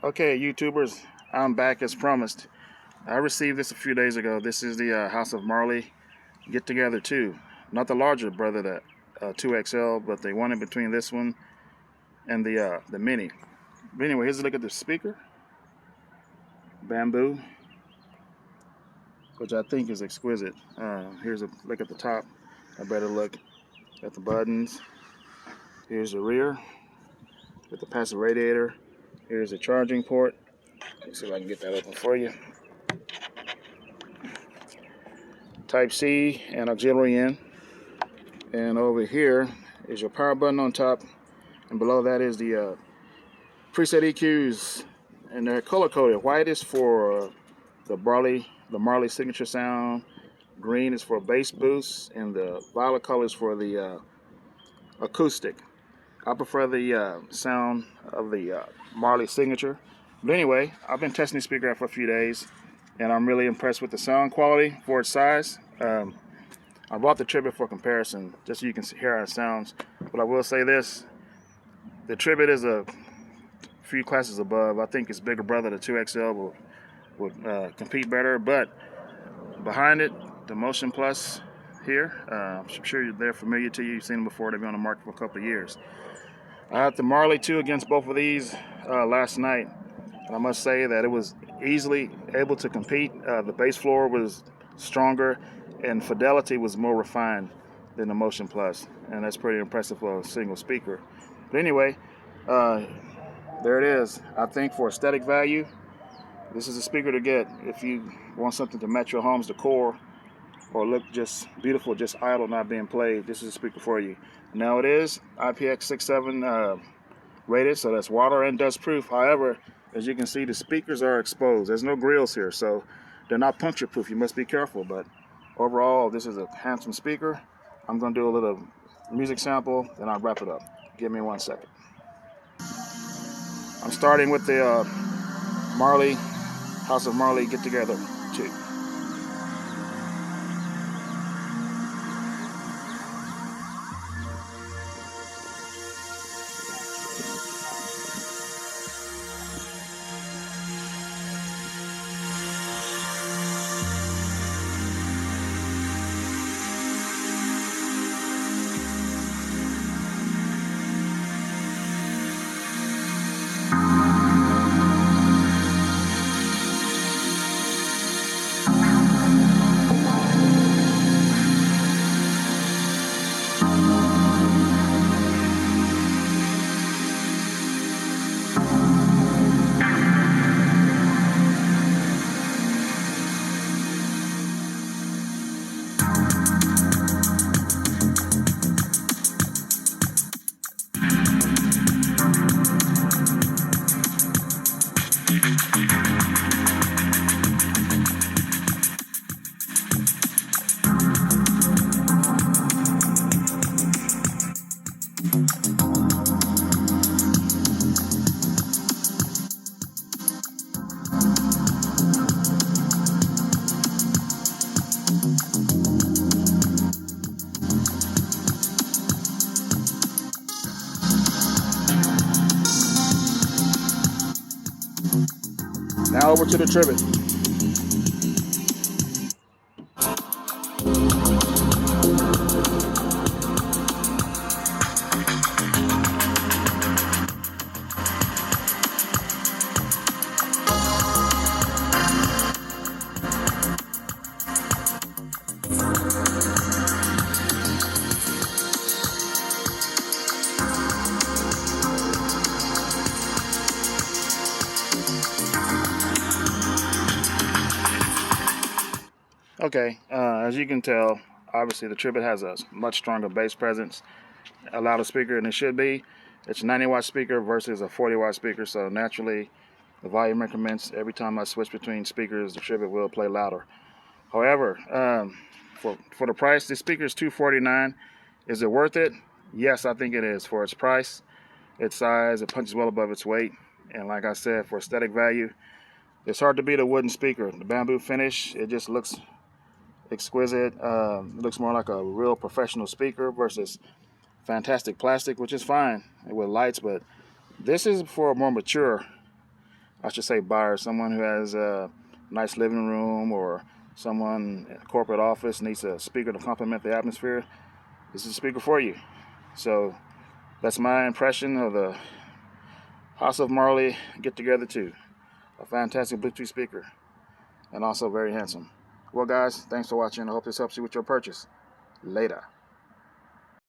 Okay, YouTubers, I'm back as promised. I received this a few days ago. This is the House of Marley Get Together 2. Not the larger brother, that 2XL, but the one in between this one and the Mini. But anyway, here's a look at the speaker. Bamboo, which I think is exquisite. Here's a look at the top. A better look at the buttons. Here's the rear with the passive radiator. Here's the charging port. Let's see if I can get that open for you. Type C and auxiliary in. And over here is your power button on top. And below that is the preset EQs. And they're color coded. White is for the Marley signature sound. Green is for bass boost. And the violet color is for the acoustic. I prefer the sound of the Marley signature. But anyway, I've been testing the speaker out for a few days, and I'm really impressed with the sound quality for its size. I bought the Tribit for comparison, just so you can hear how it sounds. But I will say this, the Tribit is a few classes above. I think its bigger brother, the 2XL, would compete better. But behind it, the Motion Plus here, I'm sure they're familiar to you. You've seen them before. They've been on the market for a couple of years. I had the Marley 2 against both of these last night, and I must say that it was easily able to compete. The bass floor was stronger, and fidelity was more refined than the Motion Plus, and that's pretty impressive for a single speaker. But anyway, there it is. I think for aesthetic value, this is a speaker to get if you want something to match your home's decor or look just beautiful, just idle, not being played. This is a speaker for you. Now it is IPX67 rated, so that's water and dust proof. However, as you can see, the speakers are exposed. There's no grills here, so they're not puncture proof. You must be careful, but overall, this is a handsome speaker. I'm gonna do a little music sample, then I'll wrap it up. Give me 1 second. I'm starting with the House of Marley Get Together 2. Now over to the Tribit. Okay, as you can tell, obviously the Tribit has a much stronger bass presence, a louder speaker than it should be. It's a 90-watt speaker versus a 40-watt speaker, so naturally the volume increments. Every time I switch between speakers, the Tribit will play louder. However, for the price, this speaker is $249. Is it worth it? Yes, I think it is. For its price, its size, it punches well above its weight. And like I said, for aesthetic value, it's hard to beat a wooden speaker. The bamboo finish, it just looks exquisite. It looks more like a real professional speaker versus fantastic plastic, which is fine with lights, but this is for a more mature I should say buyer, someone who has a nice living room, or someone in a corporate office needs a speaker to complement the atmosphere, this is a speaker for you. So that's my impression of the House of Marley Get Together 2. A fantastic Bluetooth speaker, and also very handsome. Well guys, thanks for watching. I hope this helps you with your purchase. Later.